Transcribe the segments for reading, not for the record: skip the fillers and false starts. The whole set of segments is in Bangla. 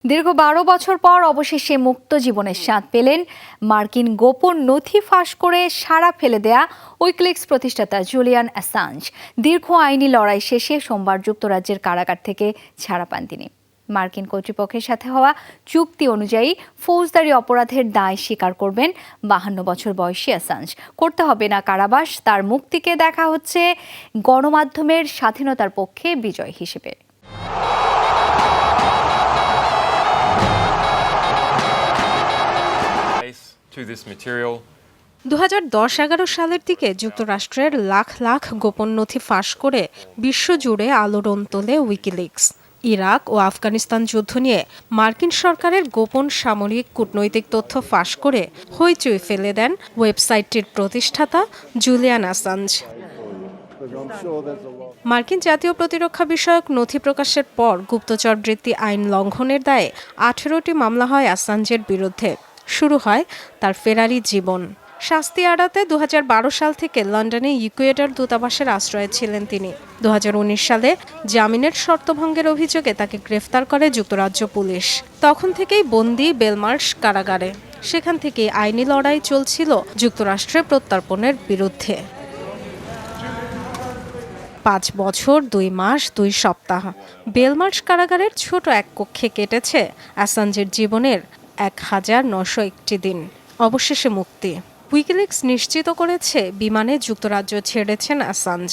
দীর্ঘ ১২ বছর পর অবশেষে মুক্ত জীবনের স্বাদ পেলেন মার্কিন গোপন নথি ফাঁস করে সাড়া ফেলে দেয়া উইকিলিক্স প্রতিষ্ঠাতা জুলিয়ান অ্যাসাঞ্জ। দীর্ঘ আইনি লড়াই শেষে সোমবার যুক্তরাজ্যের কারাগার থেকে ছাড়া পান তিনি। মার্কিন কর্তৃপক্ষের সাথে হওয়া চুক্তি অনুযায়ী ফৌজদারি অপরাধের দায় স্বীকার করবেন ৫২ বছর বয়সী অ্যাসাঞ্জ। করতে হবে না কারাবাস। তার মুক্তিকে দেখা হচ্ছে গণমাধ্যমের স্বাধীনতার পক্ষে বিজয় হিসেবে। ২০১০-১১ সালের দিকে যুক্তরাষ্ট্রের লাখ লাখ গোপন নথি ফাঁস করে বিশ্বজুড়ে আলোড়ন তোলে উইকিলিক্স। ইরাক ও আফগানিস্তান যুদ্ধ নিয়ে মার্কিন সরকারের গোপন সামরিক কূটনৈতিক তথ্য ফাঁস করে হইচই ফেলে দেন ওয়েবসাইটটির প্রতিষ্ঠাতা জুলিয়ান অ্যাসাঞ্জ। মার্কিন জাতীয় প্রতিরক্ষা বিষয়ক নথি প্রকাশের পর গুপ্তচর বৃত্তি আইন লঙ্ঘনের দায়ে ১৮টি মামলা হয় অ্যাসাঞ্জের বিরুদ্ধে। শুরু হয় তার ফেরারি জীবন। শাস্তি এড়াতে ২০১২ সাল থেকে লন্ডনে ইকুয়েডর দূতাবাসের আশ্রয়ে ছিলেন তিনি। ২০১৯ সালে জামিনের শর্তভঙ্গের অভিযোগে তাকে গ্রেফতার করে যুক্তরাজ্য পুলিশ। তখন থেকেই বন্দী বেলমার্শ কারাগারে। সেখান থেকেই আইনি লড়াই চলছিল যুক্তরাষ্ট্রে প্রত্যর্পণের বিরুদ্ধে। ৫ বছর ২ মাস ২ সপ্তাহ বেলমার্শ কারাগারের ছোট এক কক্ষে কেটেছে অ্যাসাঞ্জের জীবনের ১,৯০১টি দিন। অবশেষে মুক্তি। উইকিলিক্স নিশ্চিত করেছে বিমানে যুক্তরাজ্য ছেড়েছেন অ্যাসাঞ্জ।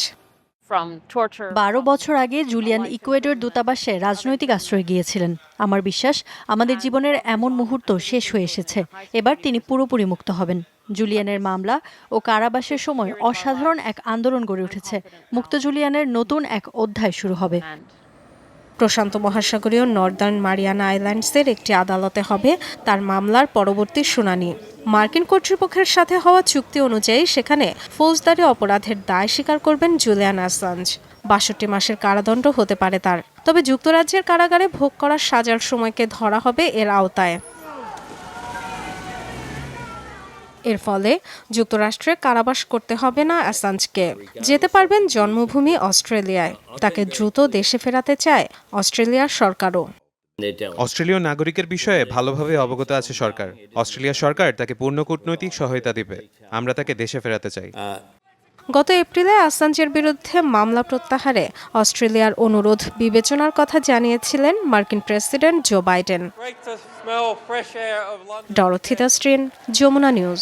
১২ বছর আগে জুলিয়ান ইকুয়েডর দূতাবাসে রাজনৈতিক আশ্রয় গিয়েছিলেন। আমার বিশ্বাস আমাদের জীবনের এমন মুহূর্ত শেষ হয়ে এসেছে। এবার তিনি পুরোপুরি মুক্ত হবেন। জুলিয়ানের মামলা ও কারাবাসের সময় অসাধারণ এক আন্দোলন গড়ে উঠেছে। মুক্ত জুলিয়ানের নতুন এক অধ্যায় শুরু হবে। প্রশান্ত মহাসাগরীয় নর্দার্ন মারিয়ানা আইল্যান্ডসের একটি আদালতে হবে তার মামলার পরবর্তী শুনানি। মার্কিন কর্তৃপক্ষের সাথে হওয়া চুক্তি অনুযায়ী সেখানে ফৌজদারি অপরাধের দায় স্বীকার করবেন জুলিয়ান অ্যাসাঞ্জ। ৬২ মাসের কারাদণ্ড হতে পারে তার। তবে যুক্তরাজ্যের কারাগারে ভোগ করার সাজার সময়কে ধরা হবে এর আওতায়। এর ফলে যুক্তরাষ্ট্রে কারাবাস করতে হবে না অ্যাসাঞ্জকে। যেতে পারবেন জন্মভূমি অস্ট্রেলিয়ায়। তাকে দ্রুত দেশে ফেরাতে চায় অস্ট্রেলিয়ার সরকারও। অস্ট্রেলীয় নাগরিকের বিষয়ে ভালোভাবে অবগত আছে সরকার। অস্ট্রেলিয়া সরকার তাকে পূর্ণ কূটনৈতিক সহায়তা দেবে। আমরা তাকে দেশে ফেরাতে চাই। গত এপ্রিলে অ্যাসাঞ্জের বিরুদ্ধে মামলা প্রত্যাহারে অস্ট্রেলিয়ার অনুরোধ বিবেচনার কথা জানিয়েছিলেন মার্কিন president Joe Biden. Dorothy Dastrin, Jamuna news.